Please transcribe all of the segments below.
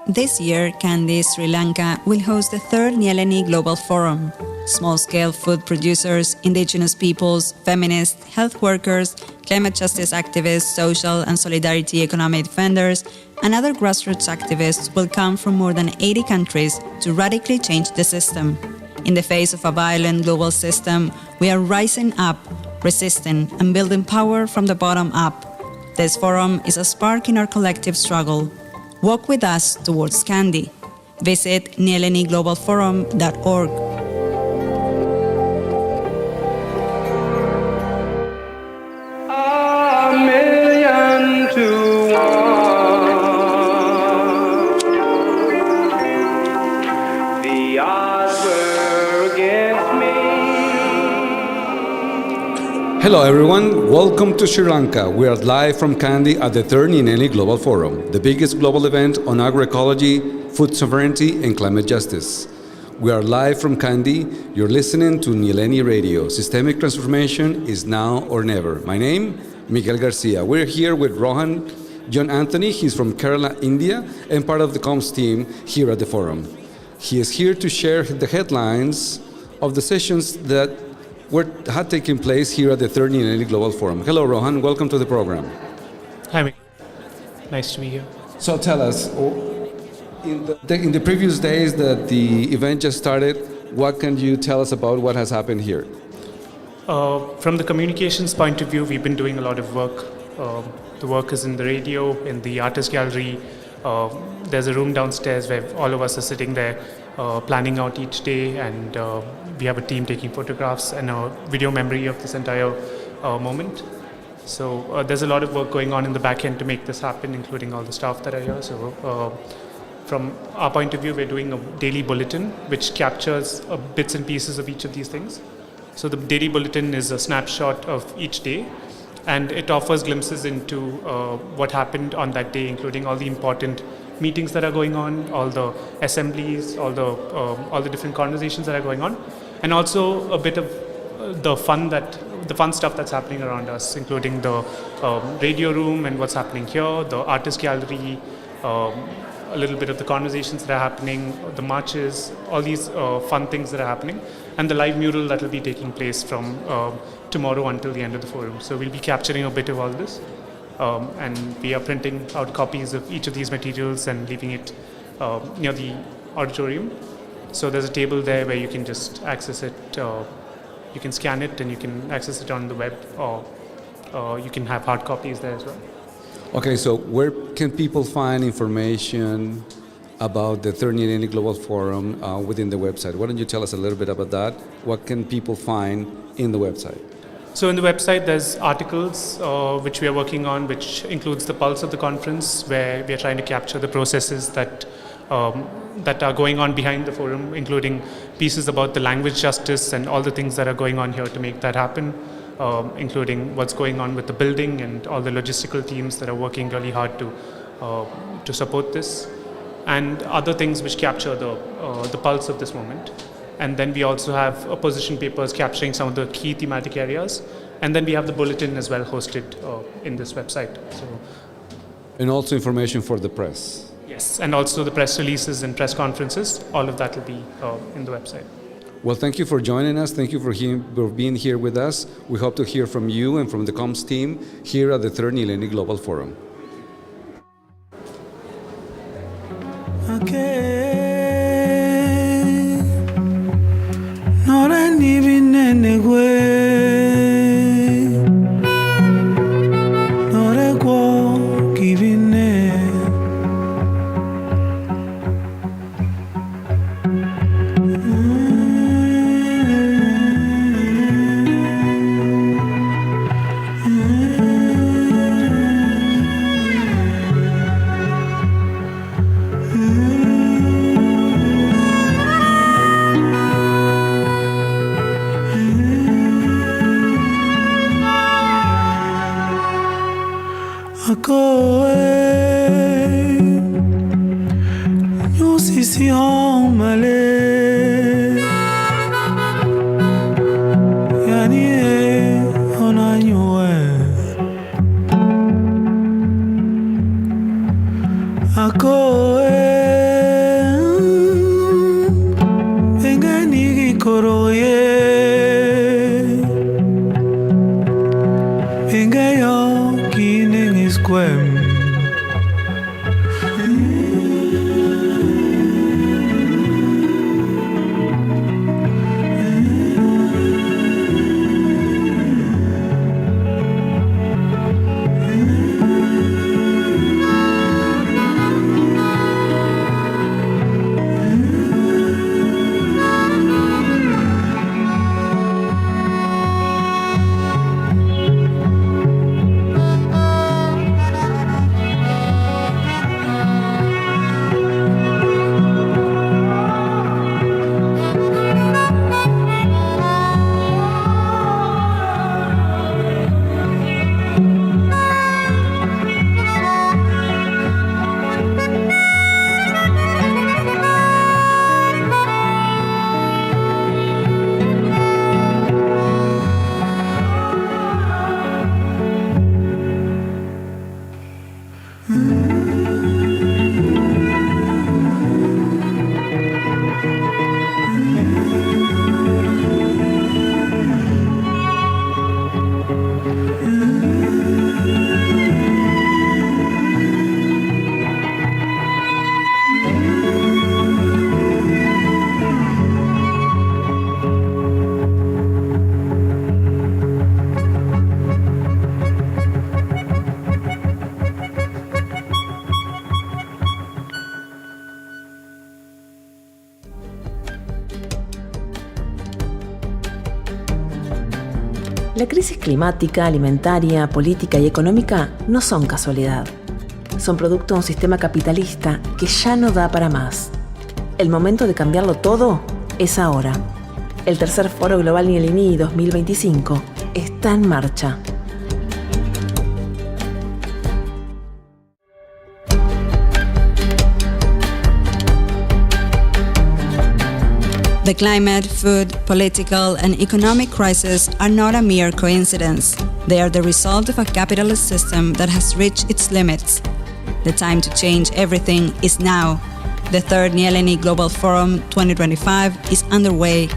This year, Sri Lanka will host the third Nyéléni Global Forum. Small-scale food producers, indigenous peoples, feminists, health workers, climate justice activists, social and solidarity economic defenders, and other grassroots activists will come from more than 80 countries to radically change the system. In the face of a violent global system, we are rising up, resisting, and building power from the bottom up. This forum is a spark in our collective struggle. Walk with us towards Candy. Visit nyéleniglobalforum.org. A million to one. The odds were against me. Hello everyone, welcome to Sri Lanka. We are live from Kandy at the third Nyéléni Global Forum, the biggest global event on agroecology, food sovereignty and climate justice. We are live from Kandy. You're listening to Nyéléni Radio. Systemic transformation is now or never. My name, Miguel Garcia. We're here with Rohan John Anthony. He's from Kerala, India, and part of the comms team here at the forum. He is here to share the headlines of the sessions that had taken place here at the third Nyéléni Global Forum. Hello, Rohan. Welcome to the program. Hi, Miguel. Nice to be here. So tell us, in the previous days that the event just started, what can you tell us about what has happened here? From the communications point of view, we've been doing a lot of work. The work is in the radio, in the artist gallery. There's a room downstairs where all of us are sitting there planning out each day, and we have a team taking photographs and a video memory of this entire moment. So there's a lot of work going on in the back end to make this happen, including all the staff that are here. So from our point of view, we're doing a daily bulletin which captures bits and pieces of each of these things. So the daily bulletin is a snapshot of each day, and it offers glimpses into what happened on that day, including all the important meetings that are going on, all the assemblies, all the different conversations that are going on, and also a bit of the fun stuff that's happening around us, including the radio room and what's happening here, the artist gallery, a little bit of the conversations that are happening, the marches, all these fun things that are happening, and the live mural that will be taking place from tomorrow until the end of the forum. So we'll be capturing a bit of all this, and we are printing out copies of each of these materials and leaving it near the auditorium. So there's a table there where you can just access it. You can scan it and you can access it on the web, or you can have hard copies there as well. Okay, so where can people find information about the third Nyéléni Global Forum within the website? Why don't you tell us a little bit about that? What can people find in the website? So in the website, there's articles which we are working on, which includes the pulse of the conference, where we are trying to capture the processes that that are going on behind the forum, including pieces about the language justice and all the things that are going on here to make that happen, including what's going on with the building and all the logistical teams that are working really hard to support this, and other things which capture the pulse of this moment. And then we also have opposition papers capturing some of the key thematic areas. And then we have the bulletin as well hosted in this website. And also information for the press. Yes, and also the press releases and press conferences. All of that will be in the website. Well, thank you for joining us. Thank you for being here with us. We hope to hear from you and from the comms team here at the 3rd Nyéléni Global Forum. La crisis climática, alimentaria, política y económica no son casualidad. Son producto de un sistema capitalista que ya no da para más. El momento de cambiarlo todo es ahora. El tercer Foro Global Nyéléni 2025 está en marcha. The climate, food, political, and economic crisis are not a mere coincidence. They are the result of a capitalist system that has reached its limits. The time to change everything is now. The 3rd Nyéléni Global Forum 2025 is underway.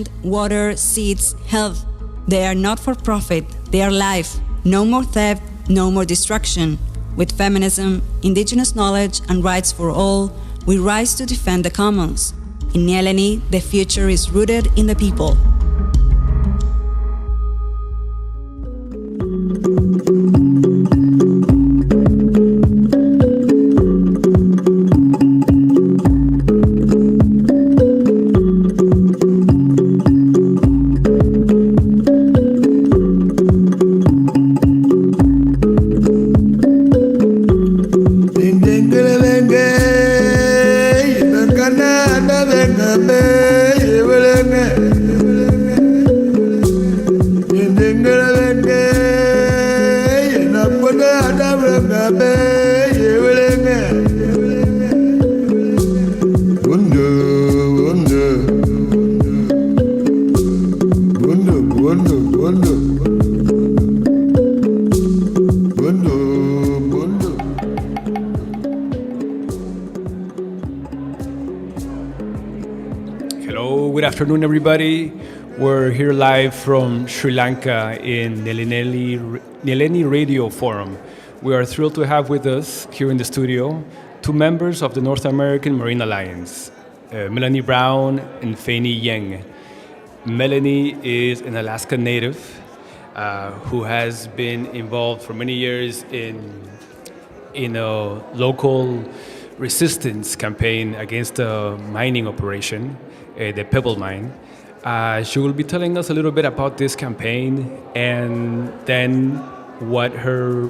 land, water, seeds, health. They are not for profit, they are life. No more theft, no more destruction. With feminism, indigenous knowledge, and rights for all, we rise to defend the commons. In Nyéléni, the future is rooted in the people. Good afternoon, everybody. We're here live from Sri Lanka in Nyéléni Radio Forum. We are thrilled to have with us here in the studio two members of the North American Marine Alliance, Melanie Brown and Feini Yeng. Melanie is an Alaska native who has been involved for many years in a local resistance campaign against a mining operation, the Pebble Mine. She will be telling us a little bit about this campaign and then what her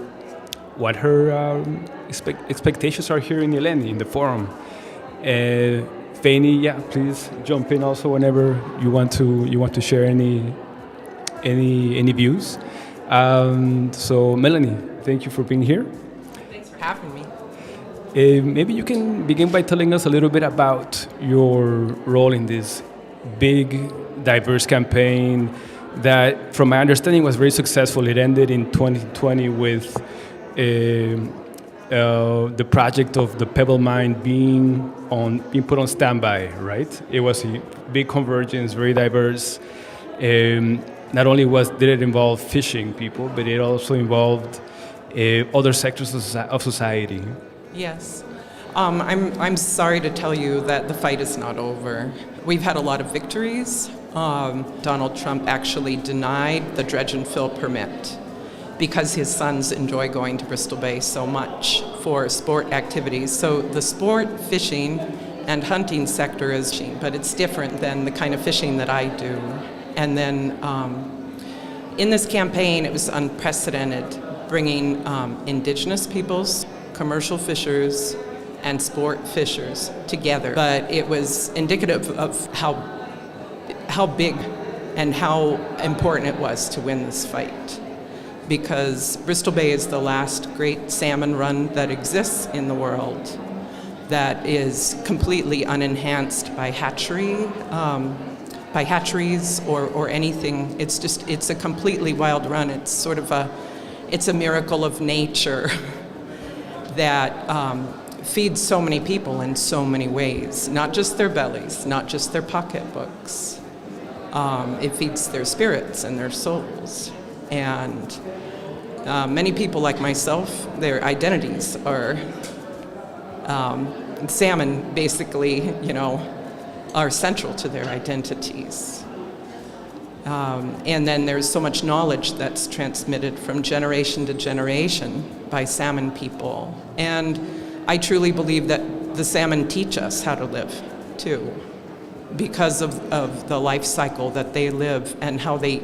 expectations are here in Nyéléni, in the forum. Feini, yeah, please jump in also whenever you want to share any views. So Melanie, thank you for being here. Thanks for having me. Maybe you can begin by telling us a little bit about your role in this big, diverse campaign that, from my understanding, was very successful. It ended in 2020 with the project of the Pebble Mine being put on standby, right? It was a big convergence, very diverse. Not only did it involve fishing people, but it also involved other sectors of society. Yes. I'm sorry to tell you that the fight is not over. We've had a lot of victories. Donald Trump actually denied the dredge and fill permit because his sons enjoy going to Bristol Bay so much for sport activities. So the sport, fishing, and hunting sector is, but it's different than the kind of fishing that I do. And then in this campaign, it was unprecedented, bringing indigenous peoples, commercial fishers, and sport fishers together. But it was indicative of how big and how important it was to win this fight. Because Bristol Bay is the last great salmon run that exists in the world that is completely unenhanced by hatcheries or anything. It's a completely wild run. It's it's a miracle of nature that feeds so many people in so many ways, not just their bellies, not just their pocketbooks. It feeds their spirits and their souls. And many people like myself, their identities are salmon, basically, are central to their identities. And then there's so much knowledge that's transmitted from generation to generation by salmon people. And I truly believe that the salmon teach us how to live, too, because of the life cycle that they live and how they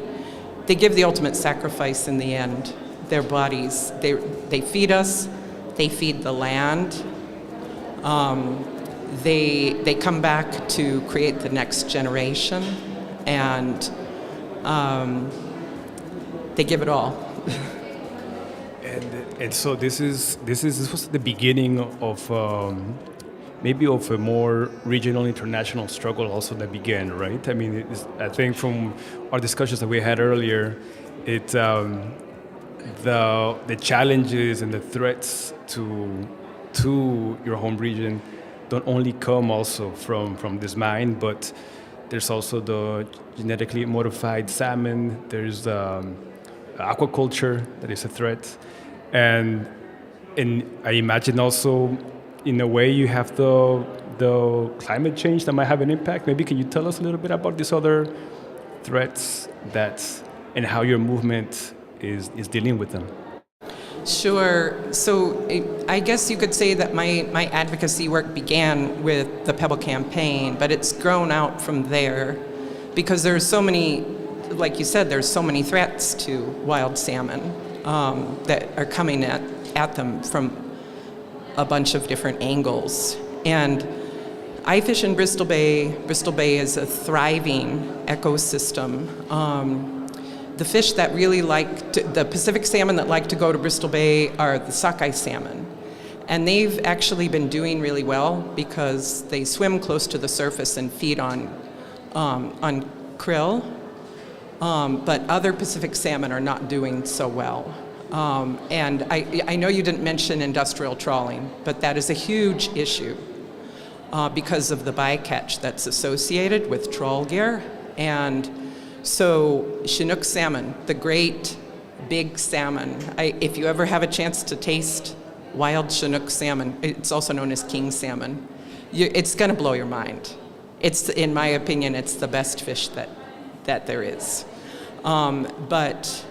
give the ultimate sacrifice in the end. Their bodies, they feed us, they feed the land. They come back to create the next generation, and they give it all. And so this was the beginning of maybe of a more regional international struggle also that began, right? I mean, I think from our discussions that we had earlier, the challenges and the threats to your home region don't only come also from this mine, but There's also the genetically modified salmon. There's aquaculture that is a threat. And I imagine also, in a way, you have the climate change that might have an impact. Maybe can you tell us a little bit about these other threats and how your movement is dealing with them? Sure. So I guess you could say that my advocacy work began with the Pebble campaign, but it's grown out from there because there's so many, like you said, there's so many threats to wild salmon that are coming at them from a bunch of different angles. And I fish in Bristol Bay. Bristol Bay is a thriving ecosystem. The fish that really the Pacific salmon that like to go to Bristol Bay are the sockeye salmon. And they've actually been doing really well because they swim close to the surface and feed on krill. But other Pacific salmon are not doing so well. And I know you didn't mention industrial trawling, but that is a huge issue because of the bycatch that's associated with trawl gear. And so Chinook salmon, the great big salmon, if you ever have a chance to taste wild Chinook salmon, it's also known as king salmon, it's going to blow your mind. In my opinion, it's the best fish that there is. But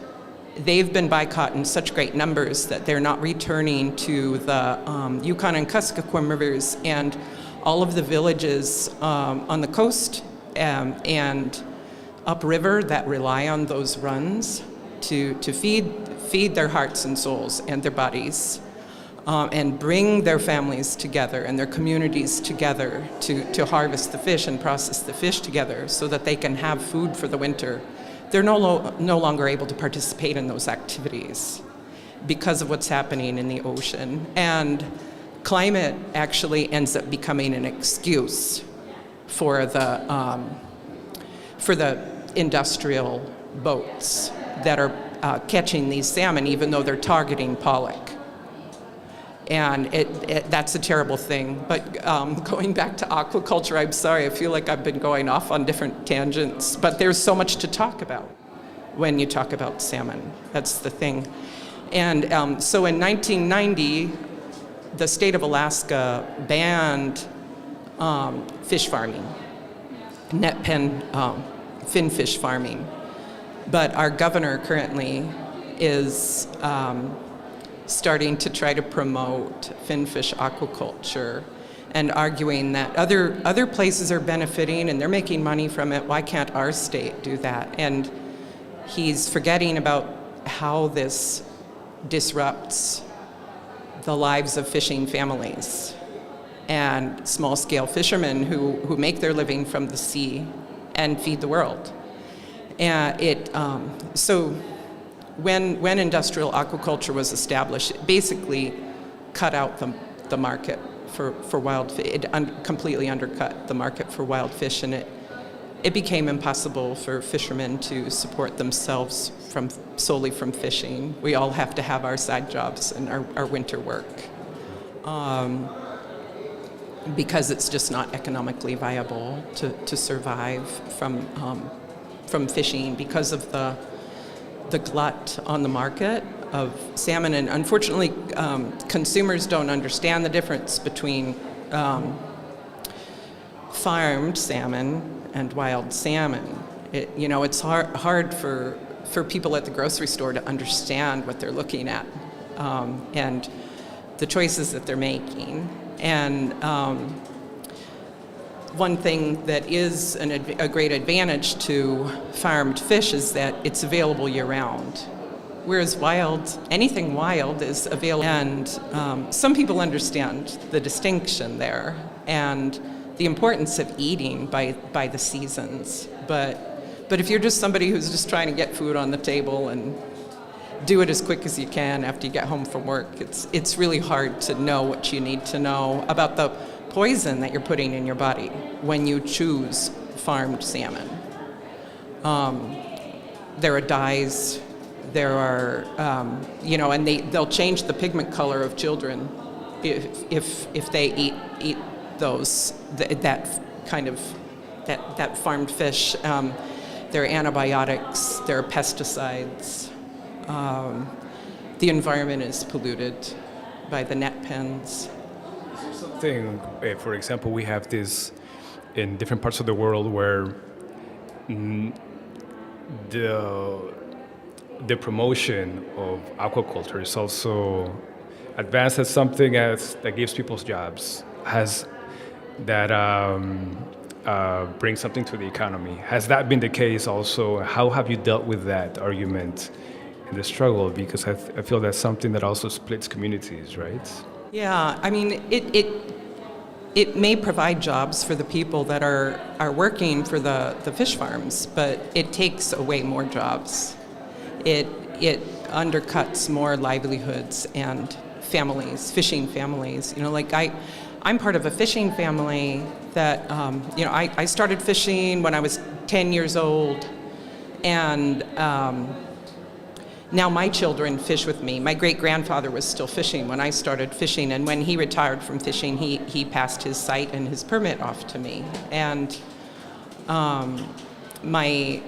they've been bycaught in such great numbers that they're not returning to the Yukon and Kuskokwim rivers and all of the villages on the coast and upriver that rely on those runs to feed their hearts and souls and their bodies and bring their families together and their communities together to harvest the fish and process the fish together so that they can have food for the winter. They're no longer able to participate in those activities because of what's happening in the ocean. And climate actually ends up becoming an excuse for the industrial boats that are catching these salmon, even though they're targeting pollock. And that's a terrible thing. But going back to aquaculture, I'm sorry, I feel like I've been going off on different tangents, but there's so much to talk about when you talk about salmon. That's the thing. And so in 1990, the state of Alaska banned fish farming, net pen fin fish farming. But our governor currently is starting to try to promote finfish aquaculture and arguing that other places are benefiting and they're making money from it. Why can't our state do that? And he's forgetting about how this disrupts the lives of fishing families and small-scale fishermen who make their living from the sea and feed the world. And so when industrial aquaculture was established, it basically cut out the market for wild fish. It completely undercut the market for wild fish, and it became impossible for fishermen to support themselves solely from fishing. We all have to have our side jobs and our winter work because it's just not economically viable to survive from fishing because of the glut on the market of salmon. And unfortunately, consumers don't understand the difference between farmed salmon and wild salmon. It's hard for people at the grocery store to understand what they're looking at and the choices that they're making. And one thing that is a great advantage to farmed fish is that it's available year-round, whereas anything wild is available. And some people understand the distinction there and the importance of eating by the seasons. But if you're just somebody who's just trying to get food on the table and do it as quick as you can after you get home from work, it's really hard to know what you need to know about the poison that you're putting in your body when you choose farmed salmon. There are dyes, there are, and they'll change the pigment color of children if they eat those, that kind of that farmed fish. There are antibiotics, there are pesticides. The environment is polluted by the net pens. Something, for example, we have this in different parts of the world where the promotion of aquaculture is also advanced as something that gives people jobs, brings something to the economy. Has that been the case also? How have you dealt with that argument in the struggle? Because I feel that's something that also splits communities, right? Yeah, I mean, it may provide jobs for the people that are working for the fish farms, but it takes away more jobs. It undercuts more livelihoods and families, fishing families. You know, like I'm part of a fishing family that, I started fishing when I was 10 years old, and now my children fish with me. My great-grandfather was still fishing when I started fishing, and when he retired from fishing, he passed his site and his permit off to me. And my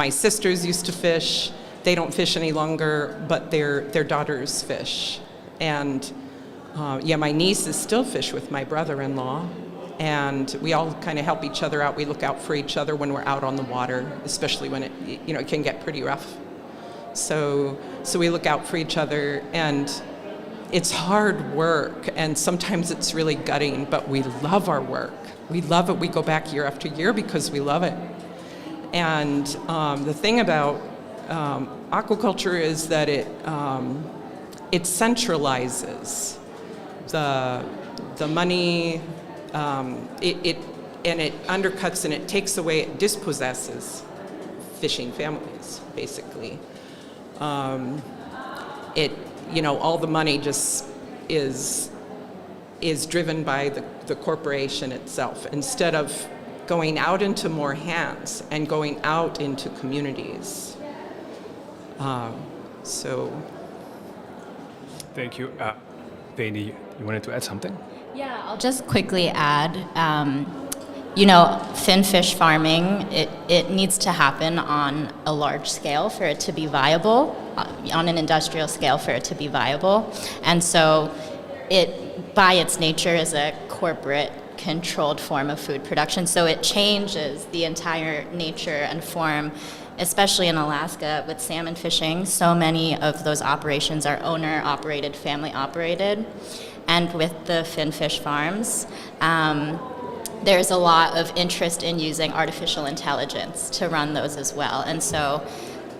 sisters used to fish. They don't fish any longer, but their daughters fish. And my nieces still fish with my brother-in-law, and we all kind of help each other out. We look out for each other when we're out on the water, especially when it can get pretty rough. So we look out for each other, and it's hard work, and sometimes it's really gutting, but we love our work. We love it. We go back year after year because we love it. And the thing about aquaculture is that it centralizes the money. It undercuts and it takes away, it dispossesses fishing families, basically. All the money just is driven by the corporation itself, instead of going out into more hands and going out into communities. Thank you. Feini, you wanted to add something? Yeah, I'll just quickly add, fin fish farming, it needs to happen on a large scale for it to be viable, on an industrial scale for it to be viable. And so it, by its nature, is a corporate controlled form of food production. So it changes the entire nature and form, especially in Alaska with salmon fishing. So many of those operations are owner-operated, family-operated. And with the fin fish farms, there's a lot of interest in using artificial intelligence to run those as well. And so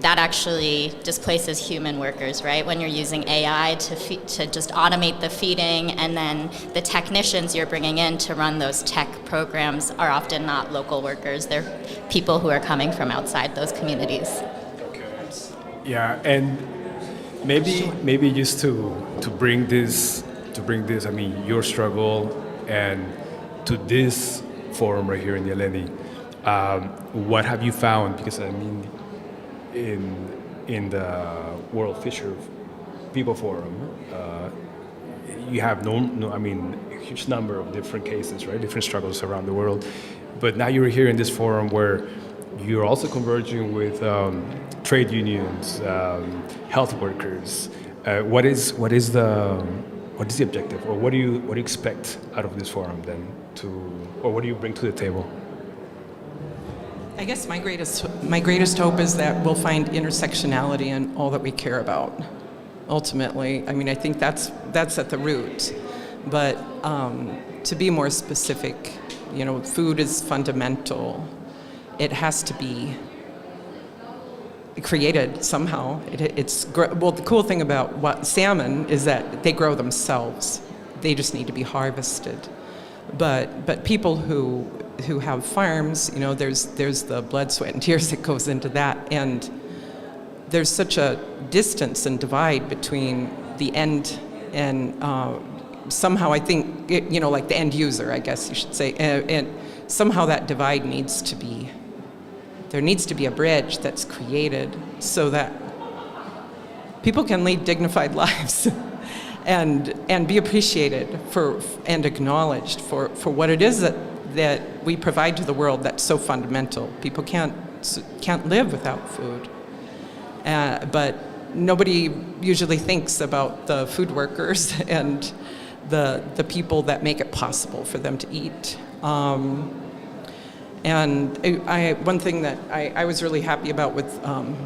that actually displaces human workers, right? When you're using AI to just automate the feeding, and then the technicians you're bringing in to run those tech programs are often not local workers. They're people who are coming from outside those communities. Yeah, and maybe just to bring this, I mean, your struggle and to this forum right here in Nyéléni, what have you found? Because I mean, in the World Fisher People Forum, you have a huge number of different cases, right? Different struggles around the world. But now you're here in this forum where you're also converging with trade unions, health workers. What is the objective, or what do you expect out of this forum then, or what do you bring to the table? I guess my greatest hope is that we'll find intersectionality in all that we care about. Ultimately, I mean, I think that's at the root. But to be more specific, food is fundamental. It has to be created somehow. The cool thing about salmon is that they grow themselves. They just need to be harvested. But people who have farms, there's the blood, sweat, and tears that goes into that, and there's such a distance and divide between the end and somehow I think like the end user, I guess you should say, and somehow that divide needs to be. There needs to be a bridge that's created so that people can lead dignified lives and be appreciated and acknowledged for what it is that we provide to the world that's so fundamental. People can't live without food. But nobody usually thinks about the food workers and the people that make it possible for them to eat. And one thing that I was really happy about with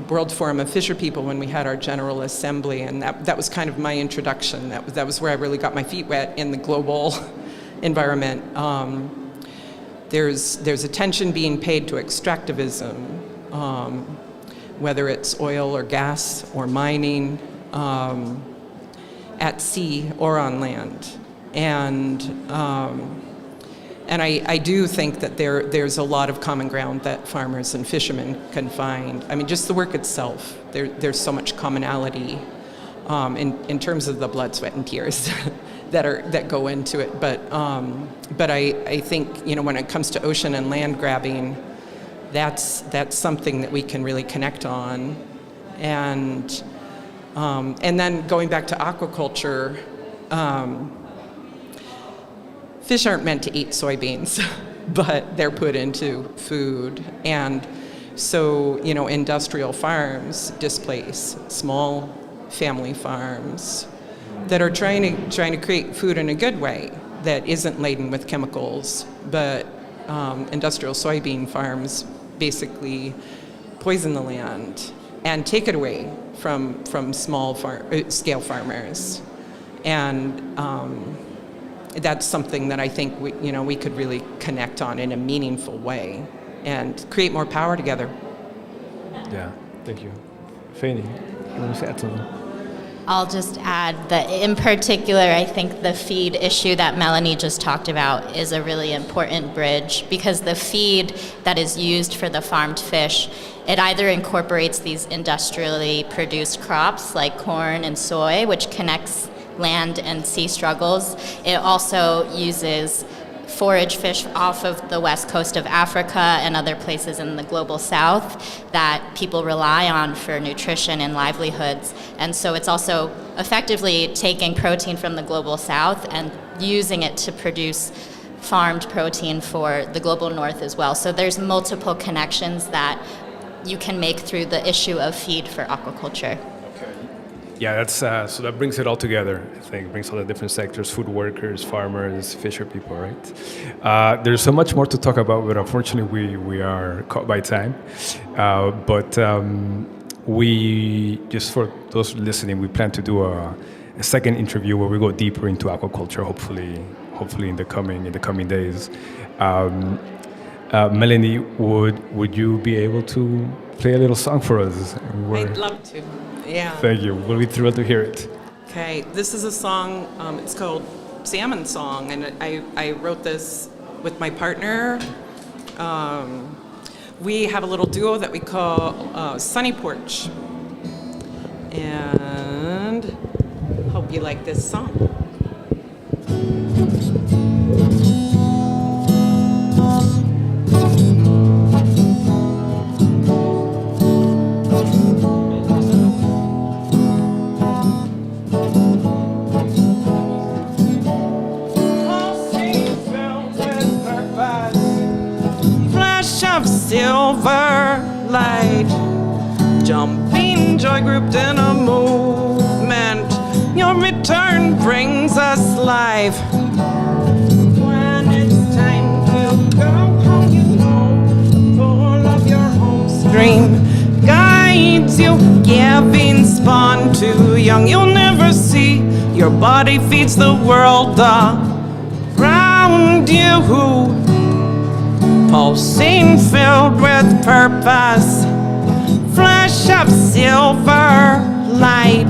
World Forum of Fisher People when we had our General Assembly, and that was kind of my introduction. That was where I really got my feet wet in the global environment. There's attention being paid to extractivism, whether it's oil or gas or mining, at sea or on land. And I do think that there's a lot of common ground that farmers and fishermen can find. I mean, just the work itself, there's so much commonality in terms of the blood, sweat, and tears that go into it. But I think, when it comes to ocean and land grabbing, that's something that we can really connect on. And then going back to aquaculture. Fish aren't meant to eat soybeans, but they're put into food. And so, industrial farms displace small family farms that are trying to create food in a good way that isn't laden with chemicals. But industrial soybean farms basically poison the land and take it away from small scale farmers. And that's something that I think we could really connect on in a meaningful way and create more power together. Yeah, thank you. Feini, you want to say something? I'll just add that in particular, I think the feed issue that Melanie just talked about is a really important bridge, because the feed that is used for the farmed fish, it either incorporates these industrially produced crops like corn and soy, which connects land and sea struggles. It also uses forage fish off of the west coast of Africa and other places in the global south that people rely on for nutrition and livelihoods. And so it's also effectively taking protein from the global south and using it to produce farmed protein for the global north as well. So there's multiple connections that you can make through the issue of feed for aquaculture. Yeah, that's so that brings it all together. I think it brings all the different sectors: food workers, farmers, fisher people. Right? There's so much more to talk about, but unfortunately, we are caught by time. But we just, for those listening, we plan to do a second interview where we go deeper into aquaculture. Hopefully in the coming days. Melanie, would you be able to play a little song for us? I'd love to. Yeah. Thank you. We'll be thrilled to hear it. Okay, this is a song, it's called Salmon Song, and I wrote this with my partner. We have a little duo that we call Sunny Porch. And hope you like this song. Silver light, jumping joy grouped in a movement. Your return brings us life. When it's time to go home, the pull of your home stream guides you, giving spawn too young. You'll never see. Your body feeds the world around you. Pulsing, filled with purpose, flash of silver light,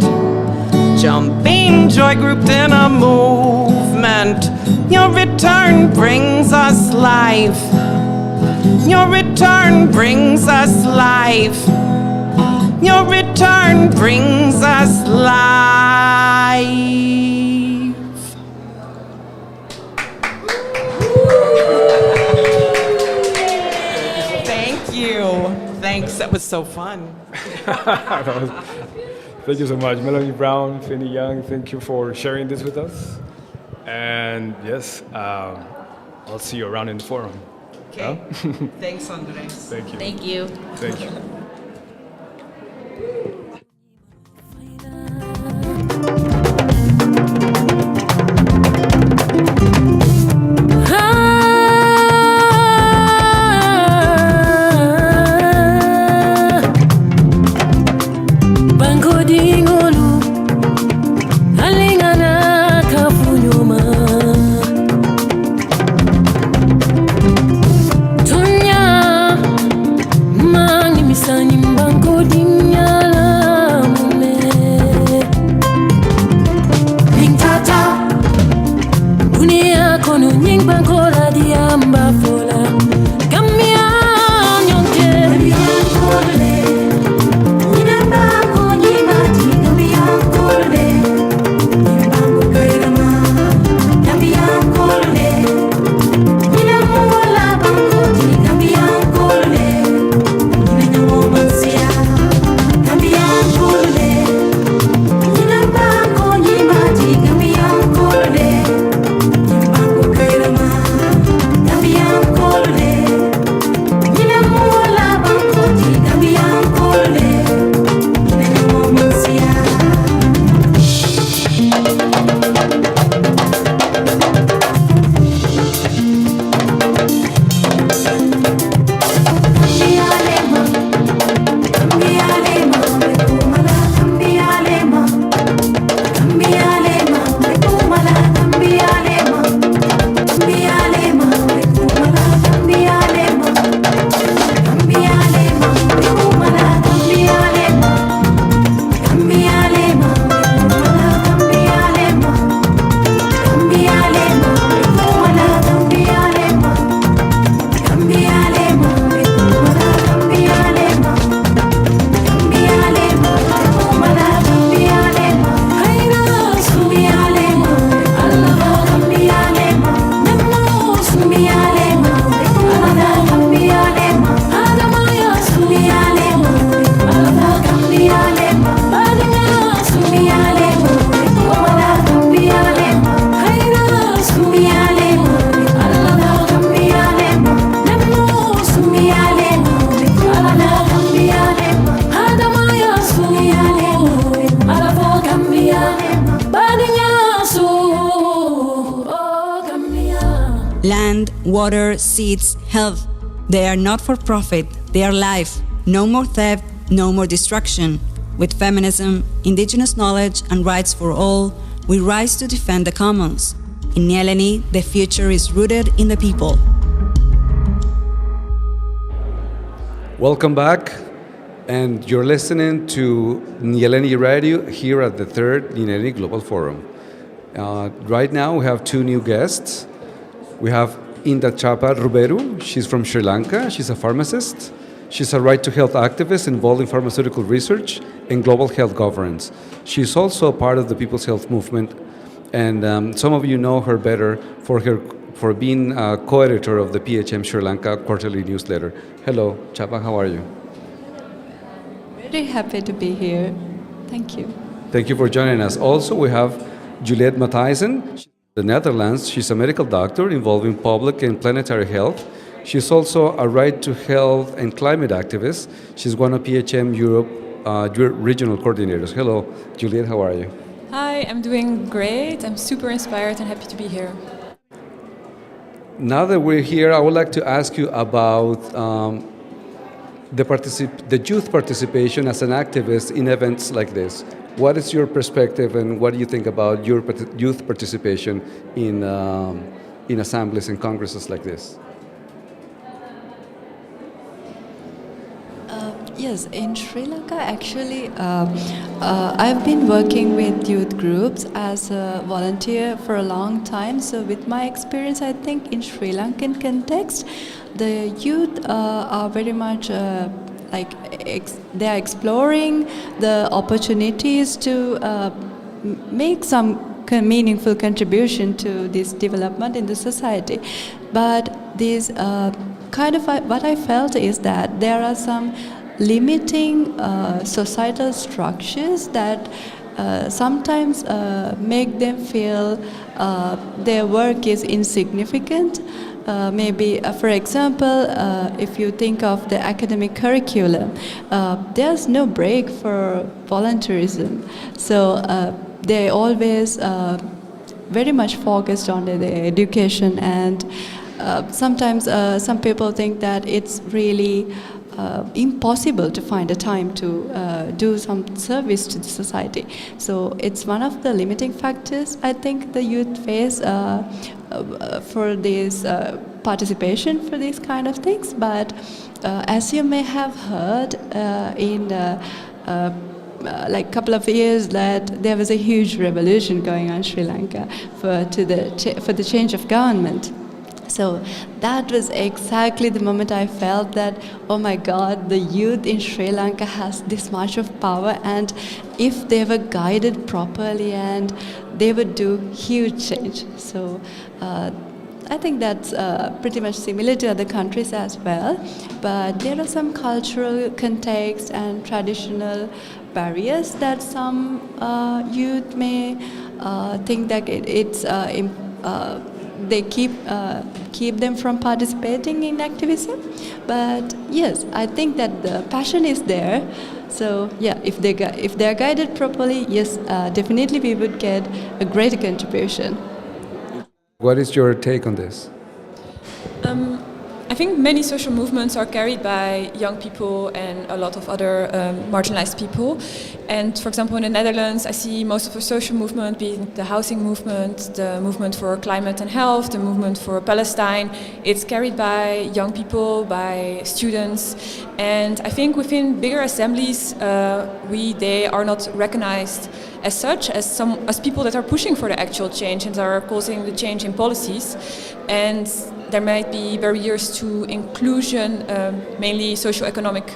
jumping joy grouped in a movement. Your return brings us life. Your return brings us life. Your return brings us life. Thanks, that was so fun. Thank you so much. Melanie Brown, Feini Yeng, thank you for sharing this with us. And yes, I'll see you around in the forum. Okay. Yeah? Thanks, Andres. Thank you. Thank you. Thank you. Land, water, seeds, health. They are not for profit, they are life. No more theft, no more destruction. With feminism, indigenous knowledge, and rights for all, we rise to defend the commons. In Nyéléni, the future is rooted in the people. Welcome back, and you're listening to Nyéléni Radio here at the third Nyéléni Global Forum. Right now we have two new guests. We have Indrachapa Ruberu. She's from Sri Lanka. She's a pharmacist. She's a right to health activist involved in pharmaceutical research and global health governance. She's also a part of the People's Health Movement, and some of you know her better for being a co-editor of the PHM Sri Lanka quarterly newsletter. Hello, Chapa, how are you? Very happy to be here. Thank you. Thank you for joining us. Also, we have Juliette Matijsen, the Netherlands. She's a medical doctor involved in public and planetary health. She's also a right to health and climate activist. She's one of PHM Europe regional coordinators. Hello, Juliette, how are you? Hi, I'm doing great. I'm super inspired and happy to be here. Now that we're here, I would like to ask you about the youth participation as an activist in events like this. What is your perspective, and what do you think about your youth participation in assemblies and congresses like this? Yes, in Sri Lanka, actually, I've been working with youth groups as a volunteer for a long time. So with my experience, I think in Sri Lankan context, the youth are very much they are exploring the opportunities to make some meaningful contribution to this development in the society. But this what I felt is that there are some limiting societal structures that sometimes make them feel their work is insignificant. maybe, for example, if you think of the academic curriculum, there's no break for volunteerism. So they always very much focused on the education, and sometimes some people think that it's really impossible to find a time to do some service to the society. So it's one of the limiting factors I think the youth face for this participation for these kind of things. But as you may have heard in like couple of years that there was a huge revolution going on in Sri Lanka for the change of government. So that was exactly the moment I felt that, oh my God, the youth in Sri Lanka has this much of power, and if they were guided properly, and they would do huge change. So I think that's pretty much similar to other countries as well. But there are some cultural context and traditional barriers that some youth may think that they keep them from participating in activism. But yes, I think that the passion is there. So yeah, if they're guided properly, yes, definitely we would get a greater contribution. What is your take on this? I think many social movements are carried by young people and a lot of other marginalized people. And for example, in the Netherlands, I see most of the social movement, being the housing movement, the movement for climate and health, the movement for Palestine. It's carried by young people, by students. And I think within bigger assemblies, they are not recognized as such, as people that are pushing for the actual change and are causing the change in policies. And there might be barriers to inclusion, mainly socioeconomic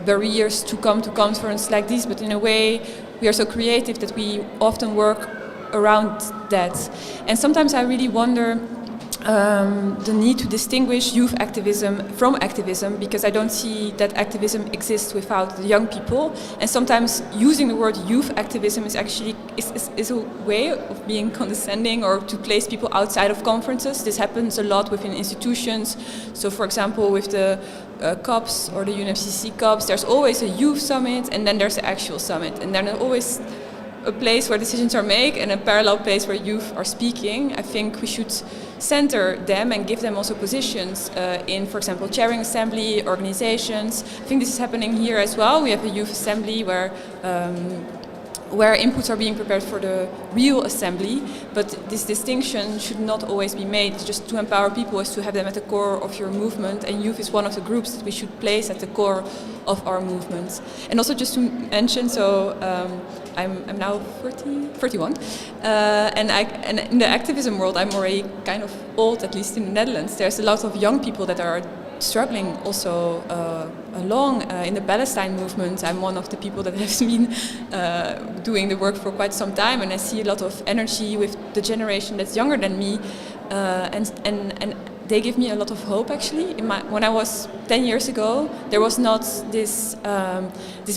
barriers to come to conferences like this, but in a way we are so creative that we often work around that. And sometimes I really wonder the need to distinguish youth activism from activism, because I don't see that activism exists without the young people. And sometimes using the word youth activism is actually is a way of being condescending or to place people outside of conferences. This happens a lot within institutions. So for example, with the COPs or the UNFCCC COPs, there's always a youth summit and then there's the actual summit. And then there's always a place where decisions are made and a parallel place where youth are speaking. I think we should center them and give them also positions in, for example, chairing assembly, organizations. I think this is happening here as well. We have a youth assembly where inputs are being prepared for the real assembly, but this distinction should not always be made. Just to empower people is to have them at the core of your movement, and youth is one of the groups that we should place at the core of our movement. And also just to mention, so I'm now 31, and in the activism world I'm already kind of old, at least in the Netherlands. There's a lot of young people that are struggling also along in the Palestine movement. I'm one of the people that has been doing the work for quite some time, and I see a lot of energy with the generation that's younger than me, and they give me a lot of hope actually. When I was 10 years ago, there was not this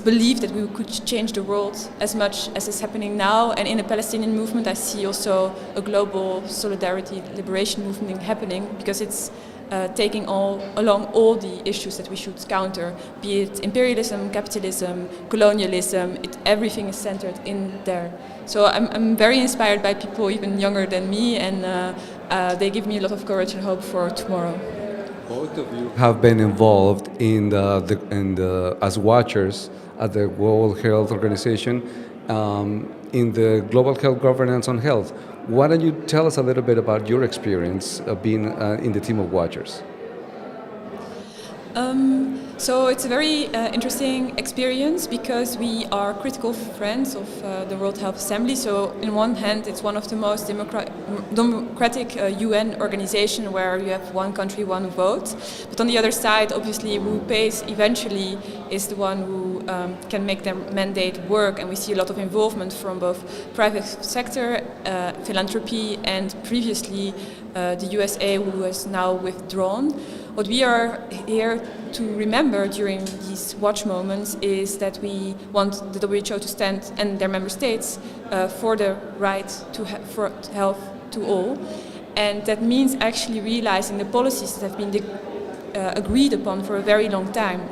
belief that we could change the world as much as is happening now. And in the Palestinian movement, I see also a global solidarity liberation movement happening, because it's taking along all the issues that we should counter, be it imperialism, capitalism, colonialism. Everything is centered in there. So I'm very inspired by people even younger than me, and they give me a lot of courage and hope for tomorrow. Both of you have been involved in as watchers at the World Health Organization in the Global Health Governance on Health. Why don't you tell us a little bit about your experience of being in the team of watchers? So it's a very interesting experience, because we are critical friends of the World Health Assembly. So in one hand, it's one of the most democratic UN organization where you have one country, one vote. But on the other side, obviously, who pays eventually is the one who can make their mandate work. And we see a lot of involvement from both private sector, philanthropy, and previously the USA, who has now withdrawn. What we are here to remember during these watch moments is that we want the WHO to stand, and their member states, for the right to health to all. And that means actually realizing the policies that have been agreed upon for a very long time,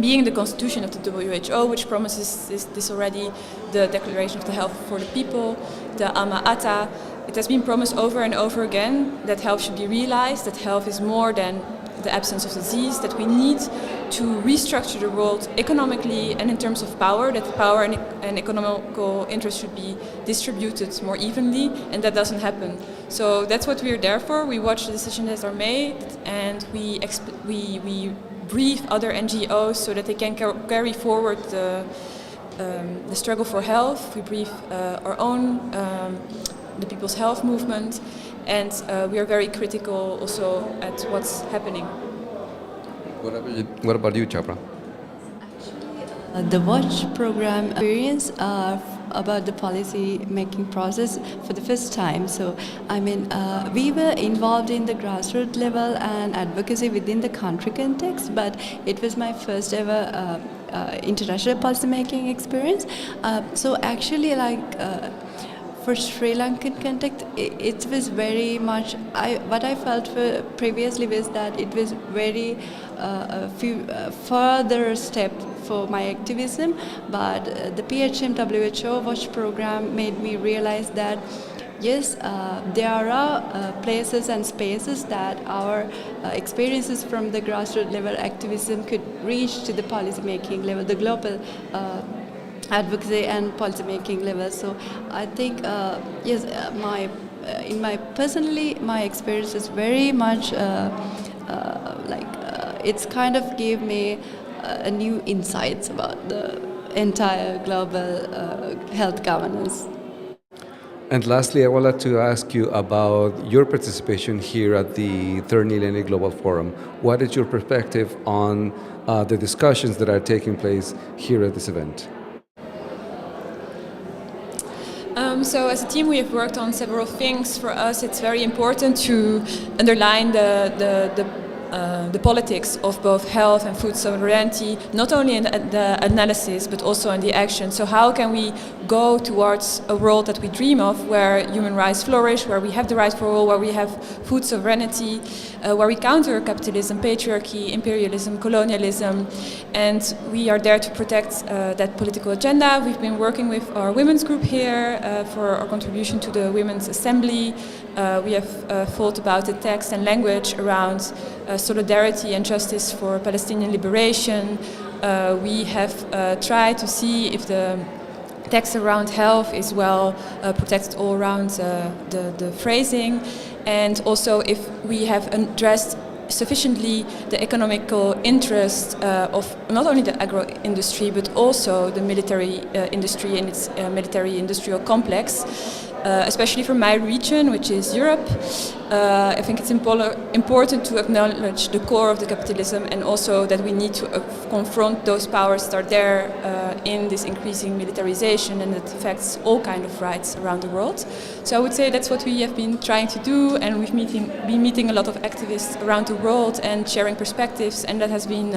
being the constitution of the WHO, which promises this already, the Declaration of the Health for the People, the Alma Ata. It has been promised over and over again that health should be realized, that health is more than the absence of disease, that we need to restructure the world economically and in terms of power, that power and economical interest should be distributed more evenly, and that doesn't happen. So that's what we're there for. We watch the decisions that are made, and we brief other NGOs so that they can carry forward the struggle for health. We brief our own, the People's Health Movement, and we are very critical also at what's happening. What about you, Chapra? The Watch program experience about the policy making process for the first time. So, I mean, we were involved in the grassroots level and advocacy within the country context, but it was my first ever international policy making experience. So actually, for Sri Lankan context, it was very much. What I felt previously was that it was very a few further step for my activism, but the PHM WHO Watch program made me realize that yes, there are places and spaces that our experiences from the grassroots level activism could reach to the policy making level, the global advocacy and policy making level. So I think yes, my experience is very much it's kind of gave me a new insights about the entire global health governance. And lastly, I would like to ask you about your participation here at the Third Nyéléni Global Forum. What is your perspective on the discussions that are taking place here at this event? So as a team we have worked on several things. For us it's very important to underline the politics of both health and food sovereignty, not only in the analysis but also in the action. So how can we go towards a world that we dream of, where human rights flourish, where we have the right for all, where we have food sovereignty, where we counter capitalism, patriarchy, imperialism, colonialism, and we are there to protect that political agenda. We've been working with our women's group here for our contribution to the Women's Assembly. We have thought about the text and language around solidarity and justice for Palestinian liberation. We have tried to see if the text around health is well protected all around the phrasing, and also if we have addressed sufficiently the economical interest of not only the agro-industry but also the military industry and its military industrial complex. Especially for my region, which is Europe, I think it's important to acknowledge the core of the capitalism, and also that we need to confront those powers that are there in this increasing militarization, and it affects all kinds of rights around the world. So I would say that's what we have been trying to do, and we've been meeting a lot of activists around the world and sharing perspectives, and that has been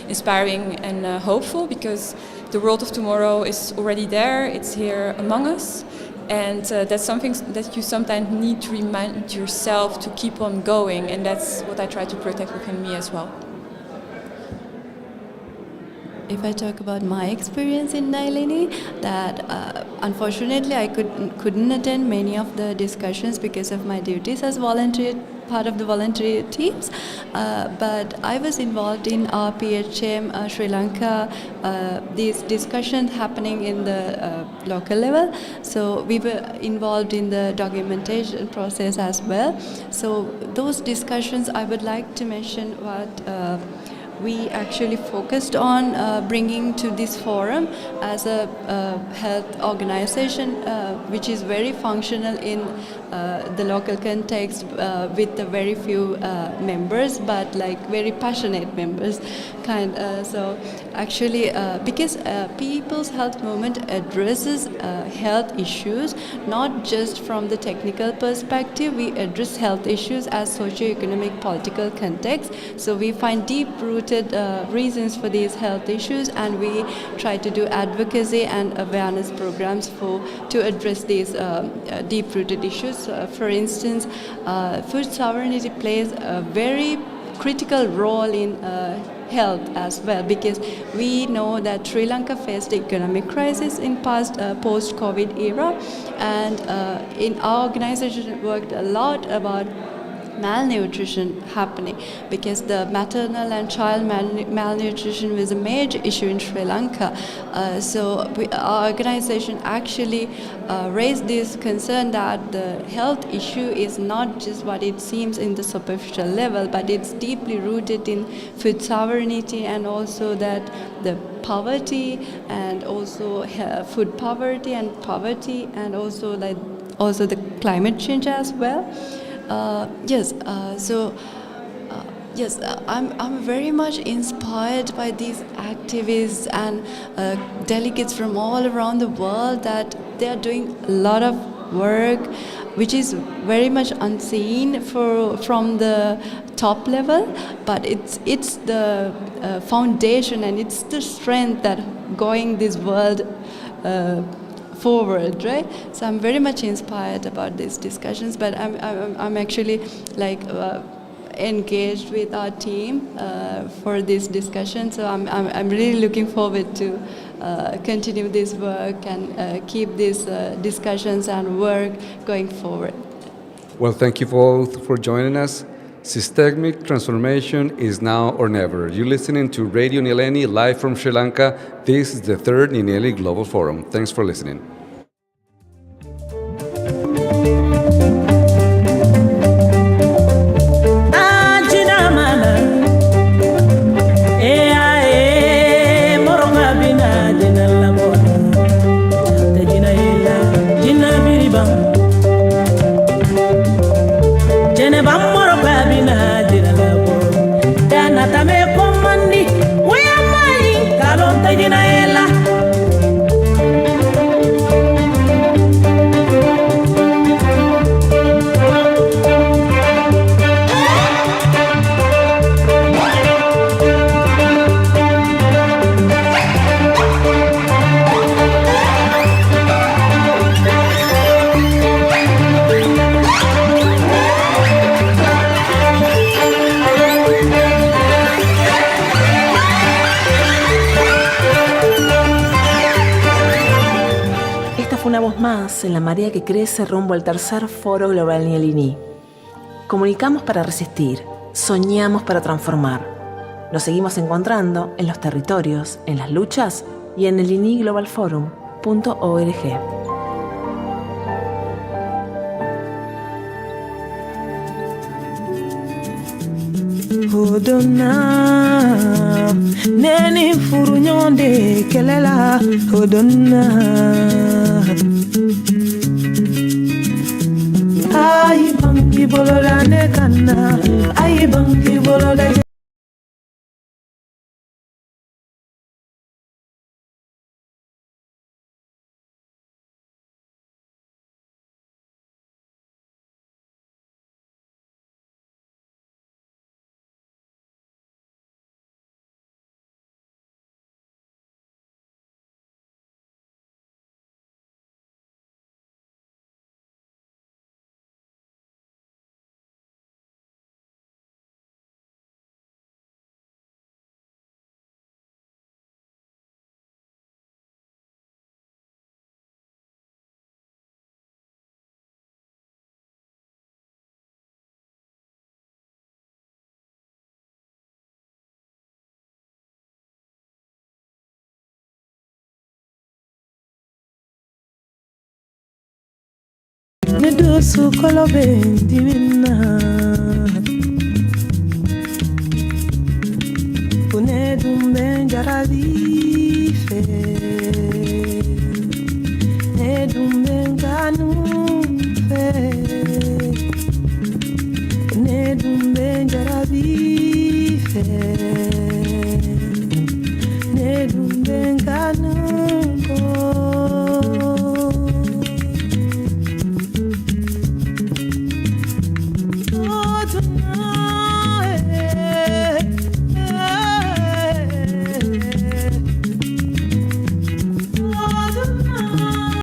inspiring and hopeful, because the world of tomorrow is already there, it's here among us. And that's something that you sometimes need to remind yourself to keep on going, and that's what I try to protect within me as well. If I talk about my experience in Nyéléni, that unfortunately I couldn't attend many of the discussions because of my duties as part of the voluntary teams, but I was involved in our PHM Sri Lanka, these discussions happening in the local level. So we were involved in the documentation process as well. So those discussions, I would like to mention what we actually focused on bringing to this forum as a health organization which is very functional in the local context with a very few members, but like very passionate members so actually because People's Health Movement addresses health issues not just from the technical perspective. We address health issues as socio-economic political context, so we find deep root connected reasons for these health issues, and we try to do advocacy and awareness programs to address these deep-rooted issues. For instance, food sovereignty plays a very critical role in health as well, because we know that Sri Lanka faced economic crisis in post-COVID era, and in our organization worked a lot about malnutrition happening, because the maternal and child malnutrition was a major issue in Sri Lanka. So our organization actually raised this concern that the health issue is not just what it seems in the superficial level, but it's deeply rooted in food sovereignty, and also that the poverty, and also food poverty and poverty, and also the climate change as well. I'm very much inspired by these activists and delegates from all around the world, that they are doing a lot of work which is very much unseen from the top level, but it's the foundation, and it's the strength that going this world forward, right? So I'm very much inspired about these discussions, but I'm actually engaged with our team for this discussion. So I'm really looking forward to continue this work and keep these discussions and work going forward. Well, thank you both for joining us. Systemic transformation is now or never. You're listening to Radio Nyéléni live from Sri Lanka. This is the third Nyéléni Global Forum. Thanks for listening. En la marea que crece rumbo al tercer foro global Nyéléni. Comunicamos para resistir, soñamos para transformar. Nos seguimos encontrando en los territorios, en las luchas y en nyéléniglobalforum.org. Hodona neni furunyonde kelela hodona ay banki bolola ne kana ay banki bolola Nedusu kolobe divina Punedum benjarabi